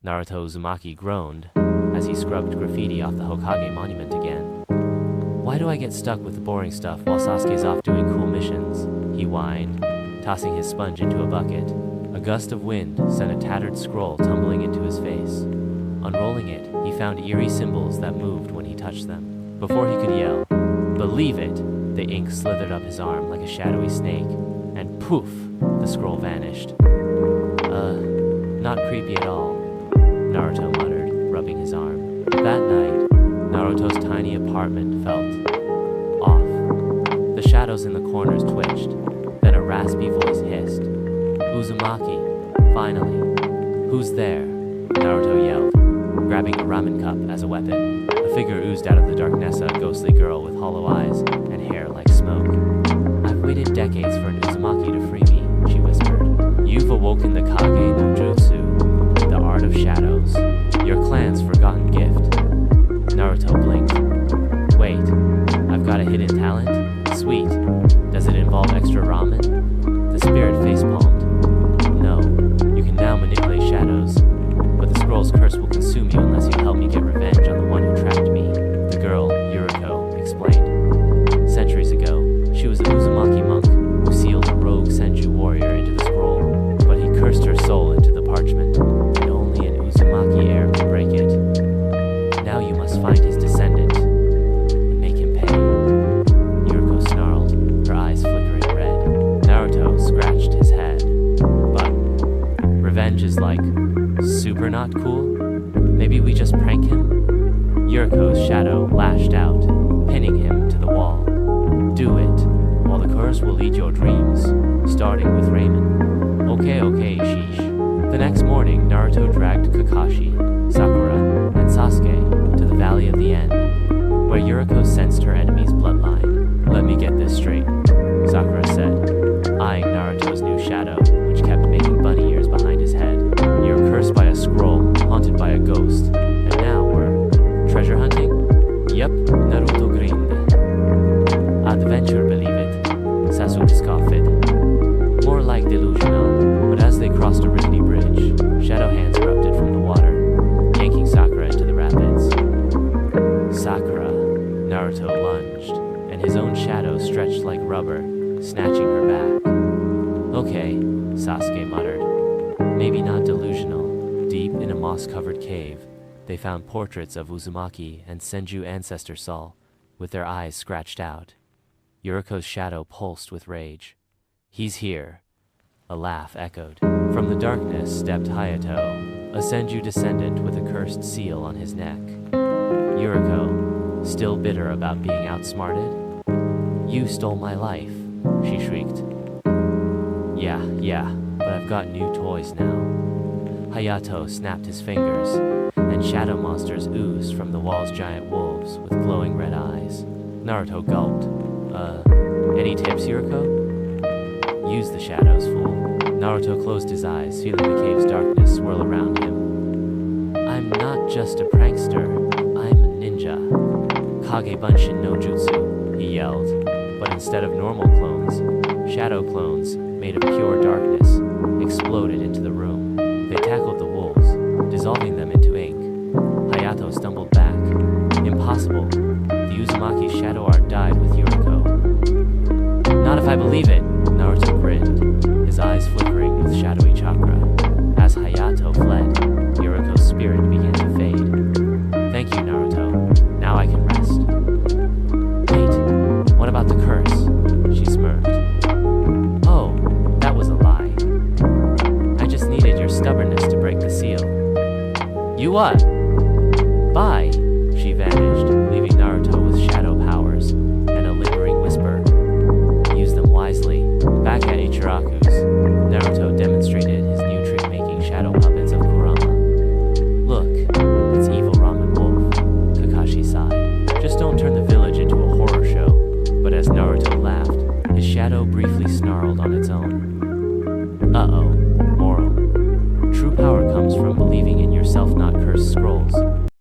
Naruto Uzumaki groaned as he scrubbed graffiti off the Hokage monument again. Why do I get stuck with the boring stuff while Sasuke's off doing cool missions? He whined, tossing his sponge into a bucket. A gust of wind sent a tattered scroll tumbling into his face. Unrolling it, he found eerie symbols that moved when he touched them. Before he could yell, "Believe it!" the ink slithered up his arm like a shadowy snake, and poof, the scroll vanished. Not creepy at all, Naruto muttered, rubbing his arm. That night, Naruto's tiny apartment felt off. The shadows in the corners twitched, then a raspy voice hissed. "Uzumaki, finally. Who's there?" Naruto yelled, grabbing a ramen cup as a weapon. A figure oozed out of the darkness, a ghostly girl with hollow eyes and hair like smoke. "I've waited decades for an Uzumaki to free me," she whispered. "You've awoken the Kage no Jutsu, the art of shadows, your clan's forgotten gift." Naruto blinked. "Wait, I've got a hidden talent? Sweet. Does it involve extra ramen?" The spirit facepalmed. "No, you can now manipulate shadows, but the scroll's curse will consume you unless you help me get revenge on the one who trapped me," the girl, Yuriko, explained. Centuries ago, she was an Uzumaki monk who sealed a rogue Senju warrior into the scroll, but he cursed her soul into the parchment, and only an Uzumaki heir could break it. "Now you must find his descendant and make him pay," Yuriko snarled, her eyes flickering red. Naruto scratched his head. "But revenge is like super not cool? Maybe we just prank him?" Yuriko's shadow lashed out, pinning him to the wall. "Do it, while the curse will lead your dreams, starting with ramen." Okay, sheesh. The next morning, Naruto dragged Kakashi, Sakura, and Sasuke to the Valley of the End, where Yuriko sensed her enemy's bloodline. "Let me get this straight," Sakura said, eyeing Naruto's new shadow, which kept making bunny ears behind his head. "You're cursed by a scroll, haunted by a ghost, and now we're treasure hunting?" "Yep, Naruto grinned. "Adventure, believe it," Sasuke scoffed. "More like delusional." But as they crossed a rickety bridge, shadow hands erupted from the water, yanking Sakura into the rapids. "Sakura," Naruto lunged, and his own shadow stretched like rubber, snatching her back. "Okay," Sasuke muttered. "Maybe not delusional." Deep in a moss-covered cave, they found portraits of Uzumaki and Senju ancestor Sol, with their eyes scratched out. Yuriko's shadow pulsed with rage. "He's here." A laugh echoed. From the darkness stepped Hayato, a Senju descendant with a cursed seal on his neck. Yuriko, still bitter about being outsmarted. "You stole my life," she shrieked. Yeah, but I've got new toys now." Hayato snapped his fingers, and shadow monsters oozed from the wall's giant wolves with glowing red eyes. Naruto gulped. Any tips, Yuriko?" "Use the shadows, fool." Naruto closed his eyes, feeling the cave's darkness swirl around him. "I'm not just a prankster, I'm a ninja. Kage Bunshin no Jutsu," he yelled, but instead of normal clones, shadow clones made of pure darkness exploded into the room. They tackled the wolves, dissolving them into ink. Hayato stumbled back. Impossible. The Uzumaki shadow art died with Yuriko. "Not if I believe it," Naruto grinned, his eyes flickering with shadowy chakra. As Hayato fled, Yuriko's spirit began to fade. "Thank you, Naruto. Now I can rest." "Wait, what about the curse?" she smirked. "Oh, that was a lie. I just needed your stubbornness to break the seal." "You what?" "Bye." She vanished, leaving Naruto with shadow powers and a lingering whisper. "Use them wisely." Back at Ichiraku's, Naruto demonstrated his new trick-making shadow puppets of Kurama. "Look, it's evil ramen wolf," Kakashi sighed. "Just don't turn the villain